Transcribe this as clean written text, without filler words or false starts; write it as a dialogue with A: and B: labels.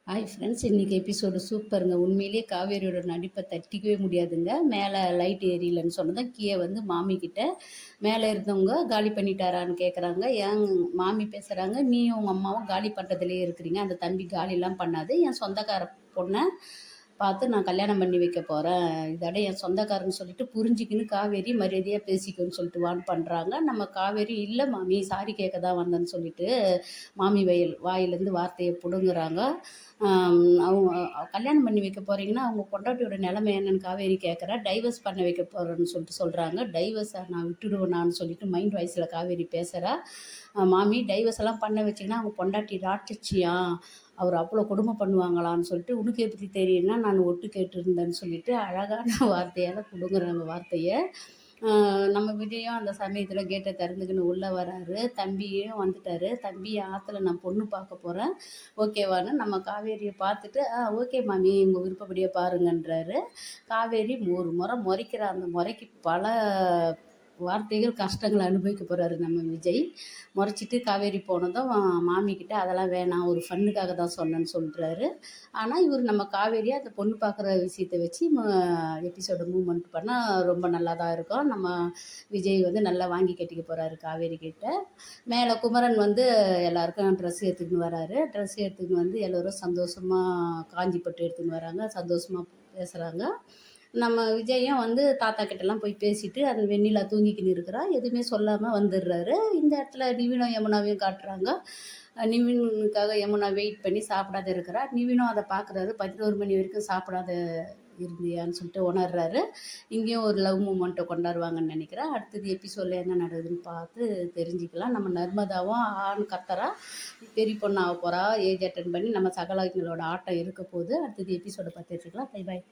A: Hi friends, இன்றைக்கி episode சூப்பருங்க. உண்மையிலேயே காவேரியோட நடிப்பை தட்டிக்கவே முடியாதுங்க. மேலே லைட் ஏரியலன்னு சொன்னதான் கீழே வந்து மாமிக்கிட்ட மேலே இருந்தவங்க காலி பண்ணிட்டாரான்னு கேட்குறாங்க. ஏன் மாமி பேசுகிறாங்க, நீயும் உங்கள் அம்மாவும் காலி பண்ணுறதுலேயே இருக்கிறீங்க, அந்த தம்பி காலிலாம் பண்ணாது, என் சொந்தக்கார பொண்ணை பார்த்து நான் கல்யாணம் பண்ணி வைக்க போகிறேன், இதோட என் சொந்தக்காரன்னு சொல்லிட்டு புரிஞ்சிக்கின்னு காவேரி மரியாதையாக பேசிக்கோன்னு சொல்லிட்டு பண்ணுறாங்க. நம்ம காவேரி இல்லை மாமி, சாரி கேட்க தான் வந்தேன்னு சொல்லிட்டு மாமி வாயிலேருந்து வார்த்தையை பிடுங்குறாங்க. அவங்க கல்யாணம் பண்ணி வைக்க போகிறீங்கன்னா அவங்க பொண்டாட்டியோட நிலைமை என்னன்னு காவேரி கேட்குறா. டைவர்ஸ் பண்ண வைக்க போகிறேன்னு சொல்லிட்டு சொல்கிறாங்க. டைவர்ஸை நான் விட்டுடுவேனான்னு சொல்லிட்டு மைண்ட் வாய்ஸில் காவேரி பேசுகிறா. மாமி, டைவர்ஸ் எல்லாம் பண்ண வச்சிங்கன்னா அவங்க பொண்டாட்டி ராட்சச்சியா, அவர் அவ்வளோ கொடுமை பண்ணுவாங்களான்னு சொல்லிட்டு, உனக்கு எப்படி தெரியும்னா நான் ஒட்டு கேட்டுருந்தேன்னு சொல்லிட்டு அழகான வார்த்தையால் பிடுங்குறாங்க வார்த்தையை. நம்ம விஜயும் அந்த சமயத்தில் கேட்டை திறந்துக்கின்னு உள்ளே வராரு. தம்பியும் வந்துட்டார். தம்பி ஆற்றுல நான் பொண்ணு பார்க்க போகிறேன், ஓகேவான்னு நம்ம காவேரியை பார்த்துட்டு ஓகே மாமி, உங்கள் விருப்பப்படியே பாருங்கன்றாரு. காவேரி ஒரு முறை முறைக்கிற, அந்த முறைக்கு பல வார்த்தைகள் கஷ்டங்களை அனுபவிக்க போகிறாரு நம்ம விஜய். முறைச்சிட்டு காவேரி போனதும் மாமிக்கிட்ட அதெல்லாம் வேணாம், ஒரு ஃபன்னுக்காக தான் சொன்னேன்னு சொல்கிறாரு. ஆனால் இவர் நம்ம காவேரியை அந்த பொண்ணு பார்க்குற விஷயத்தை வச்சு எபிசோடு மூவ்மெண்ட் பண்ணால் ரொம்ப நல்லா தான் இருக்கும். நம்ம விஜய் வந்து நல்லா வாங்கி கட்டிக்க போகிறாரு காவேரி கிட்ட. மேலே குமரன் வந்து எல்லாருக்கும் ட்ரெஸ் எடுத்துக்கின்னு வராரு. ட்ரெஸ் எடுத்துக்கின்னு வந்து எல்லோரும் சந்தோஷமாக காஞ்சிப்பட்டு எடுத்துன்னு வராங்க, சந்தோஷமாக பேசுகிறாங்க. நம்ம விஜயும் வந்து தாத்தா கிட்டலாம் போய் பேசிட்டு அந்த வெண்ணிலா தூங்கிக்கின்னு இருக்கிறா, எதுவுமே சொல்லாமல் வந்துடுறாரு. இந்த இடத்துல நிவினும் யமுனாவையும் காட்டுறாங்க. நிவினுக்காக யமுனா வெயிட் பண்ணி சாப்பிடாத இருக்கிறா. நிவினும் அதை பார்க்குறாரு. 11 மணி வரைக்கும் சாப்பிடாத இருந்தியான்னு சொல்லிட்டு உணர்றாரு. இங்கேயும் ஒரு லவ் மூமெண்ட்டை கொண்டாடுவாங்கன்னு நினைக்கிறேன். அடுத்தது எபிசோடில் என்ன நடக்குதுன்னு பார்த்து தெரிஞ்சுக்கலாம். நம்ம நர்மதாவும் ஆண் கத்தரா பெரிய பொண்ணு ஆக போகிறா, ஏஜ் அட்டன் பண்ணி நம்ம சகலாங்களோட ஆட்டம் இருக்க போகுது. அடுத்தது எபிசோடை பார்த்துட்டு இருக்கலாம். Bye bye.